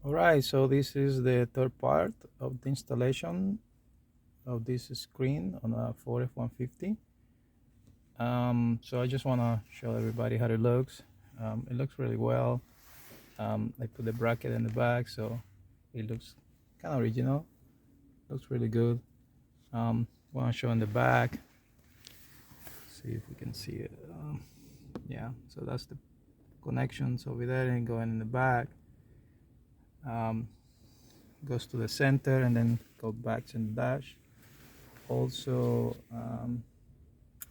All right, so this is the third part of the installation of this screen on a Ford F-150. So I just want to show everybody how it looks. It looks really well. I put the bracket in the back, so it looks kind of original. Looks really good. Want to show in the back. See if we can see it. Yeah, so that's the connections over there and going in the back. Goes to the center and then go back to the dash. Also,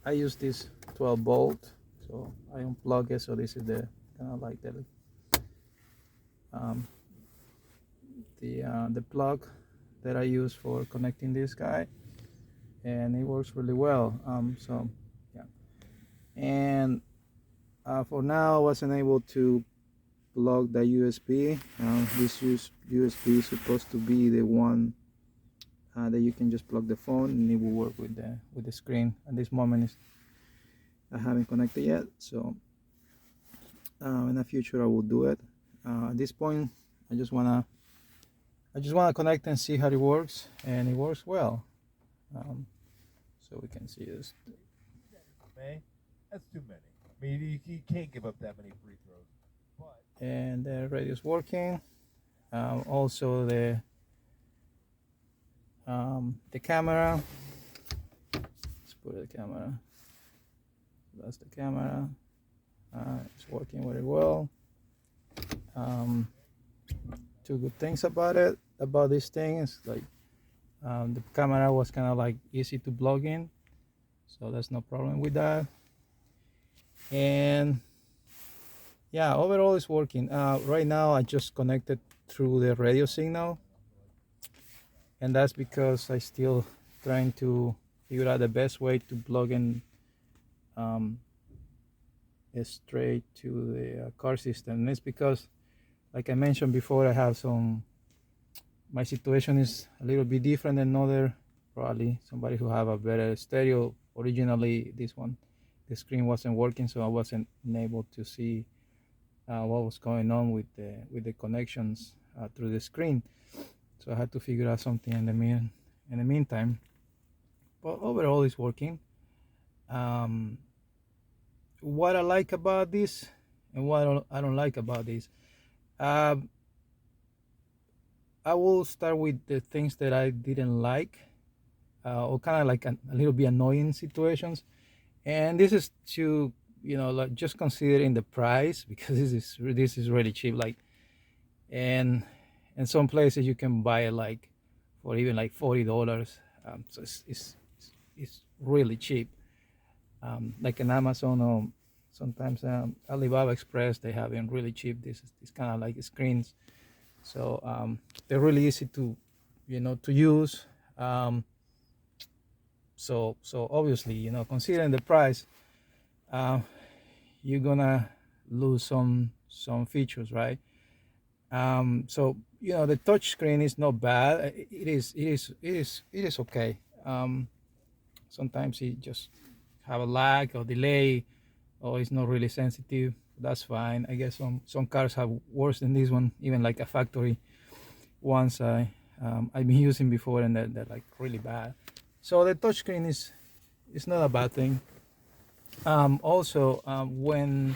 I use this 12 volt, so I unplug it. So this is the kind of like um, the plug that I use for connecting this guy, and it works really well. So yeah, and for now I wasn't able to plug the USB. This USB is supposed to be the one that you can just plug the phone and it will work with the screen. At this moment, I haven't connected yet, so in the future I will do it. At this point, I just wanna connect and see how it works, and it works well. So we can see this. That's too many. I mean, you can't give up that many free throws. But And the radio is working. Also the camera. Let's put the camera. That's the camera. It's working very well. Two good things about this thing is like the camera was kind of like easy to plug in, so there's no problem with that. And yeah, overall it's working. Right now I just connected through the radio signal, and that's because I still trying to figure out the best way to plug in straight to the car system. And it's because, like I mentioned before, I have my situation is a little bit different than other, probably somebody who have a better stereo. Originally the screen wasn't working, so I wasn't able to see what was going on with the connections through the screen. So I had to figure out something in the meantime. But overall it's working. What I like about this and what I don't like about this. I will start with the things that I didn't like, or kind of like a little bit annoying situations. And this is to, like, just considering the price, because this is really cheap. Like, and in some places you can buy it like for even like $40. So it's really cheap. Like in Amazon or sometimes Alibaba Express, they have in really cheap this kind of like screens. So they're really easy to to use. So obviously, considering the price, you're gonna lose some features, right? So the touch screen is not bad. It is okay. Sometimes it just have a lag or delay, or it's not really sensitive. That's fine. I guess some cars have worse than this one, even like a factory ones I've been using before, and they're like really bad. So the touchscreen is not a bad thing. Also, when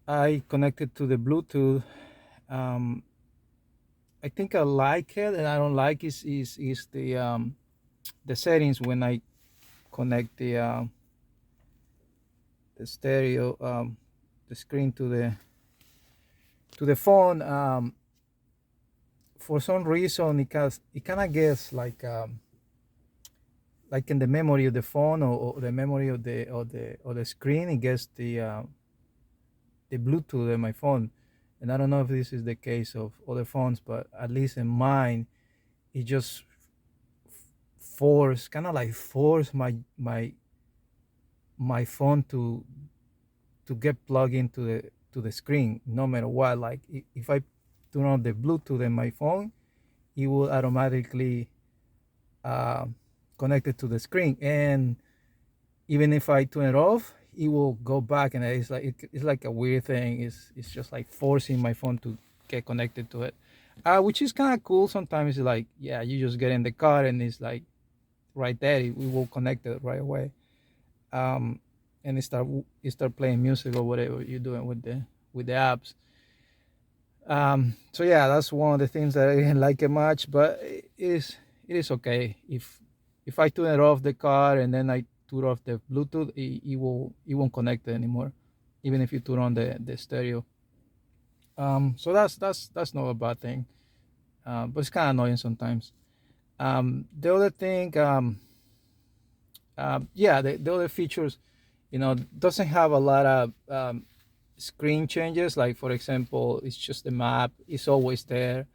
I connected to the Bluetooth, I think I like it, and I don't like is the settings when I connect the stereo, the screen to the phone. For some reason, it kind of gets like in the memory of the phone, or the memory of the screen, it gets the Bluetooth in my phone. And I don't know if this is the case of other phones, but at least in mine, it just kind of like force my phone to get plugged into the screen no matter what. Like if I turn on the Bluetooth in my phone, it will automatically uh, connect it to the screen, and even if I turn it off, it will go back, and it's like a weird thing. It's just like forcing my phone to get connected to it, which is kind of cool. Sometimes it's like, yeah, you just get in the car and it's like right there, we will connect it right away, um, and you start playing music or whatever you're doing with the apps. So yeah, that's one of the things that I didn't like it much, but it is okay. If I turn it off the car and then I turn off the Bluetooth, it won't connect it anymore, even if you turn on the stereo. So that's not a bad thing, but it's kind of annoying sometimes. The other thing, yeah, the other features, doesn't have a lot of screen changes. Like for example, it's just the map. It's always there.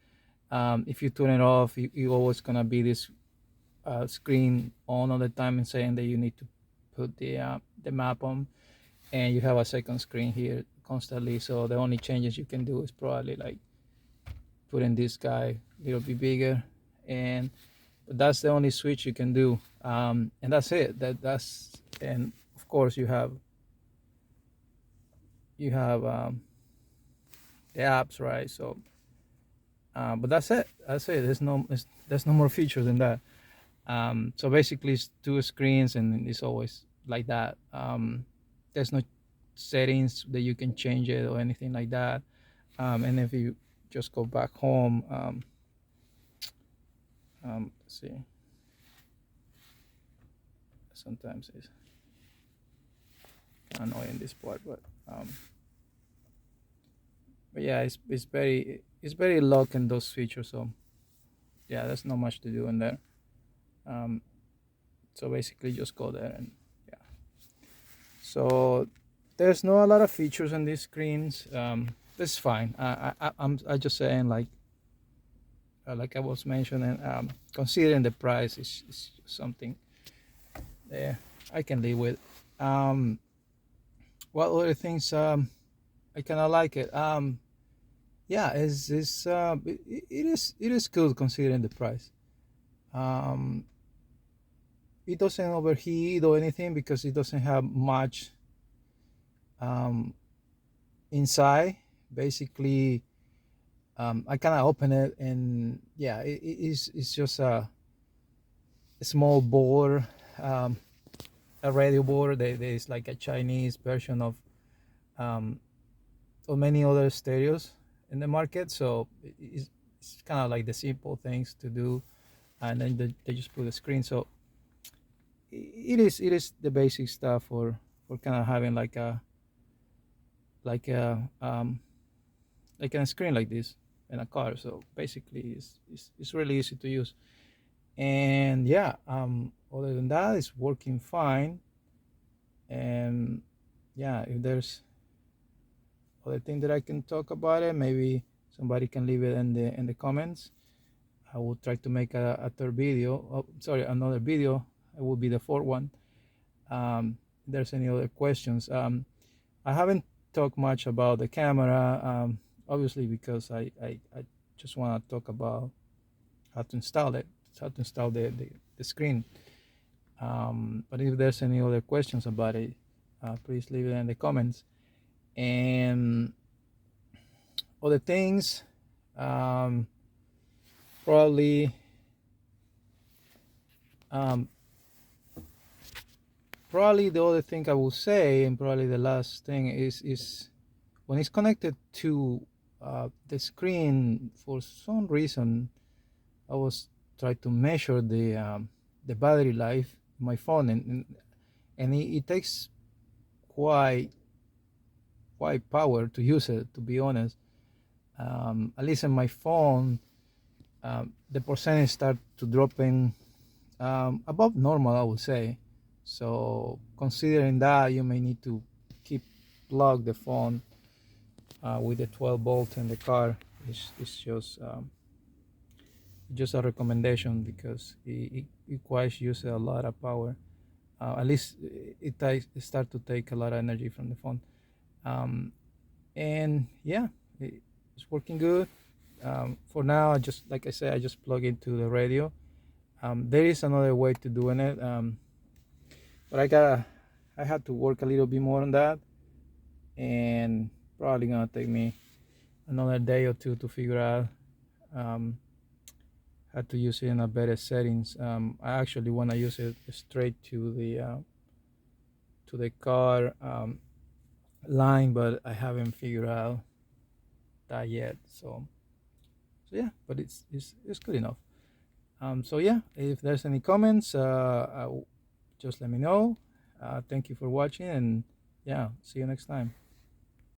If you turn it off, you always gonna be this screen on all the time and saying that you need to put the map on, and you have a second screen here constantly. So the only changes you can do is probably like putting this guy a little bit bigger, and that's the only switch you can do, and that's it. And of course you have the apps, right? So, but that's it. That's it. There's no more features than that. So basically, it's two screens, and it's always like that. There's no settings that you can change it or anything like that. And if you just go back home, let's see. Sometimes it's annoying this part, but yeah, it's very locked in those features. So yeah, there's not much to do in there. So basically, just go there and yeah. So there's not a lot of features on these screens. That's fine. I'm just saying, like I was mentioning, considering the price is something there I can live with. What other things I kind of like it. Yeah, it is good considering the price. Um, it doesn't overheat or anything because it doesn't have much um, inside. Basically, I kind of open it and yeah, it's just a small board, um, a radio board. There is like a Chinese version um, of many other stereos in the market. So it's kind of like the simple things to do, and then they just put a screen. So it is the basic stuff for kind of having like a like a screen like this in a car. So basically, it's really easy to use. And yeah, other than that, it's working fine. And yeah, if there's other thing that I can talk about it, maybe somebody can leave it in the comments. I will try to make a third video. Oh, sorry, another video. It will be the fourth one. If there's any other questions, I haven't talked much about the camera, obviously because I just want to talk about how to install it, how to install the screen. But if there's any other questions about it, please leave it in the comments. And other things, probably probably the other thing I will say, and probably the last thing is when it's connected to the screen. For some reason, I was trying to measure the battery life of my phone, and it takes quite power to use it, to be honest. At least in my phone, the percentage start to dropping above normal, I would say. So considering that, you may need to keep plug the phone with the 12 volt in the car. It's just a recommendation because it requires use a lot of power. At least it start to take a lot of energy from the phone. And yeah, it's working good. For now, like I said, I just plug into the radio. There is another way to doing it, but I had to work a little bit more on that, and probably gonna take me another day or two to figure out um, how to use it in a better settings. I actually want to use it straight to the car line, but I haven't figured out that yet. So yeah, but it's good enough. So yeah, if there's any comments, just let me know. Thank you for watching, and yeah, see you next time.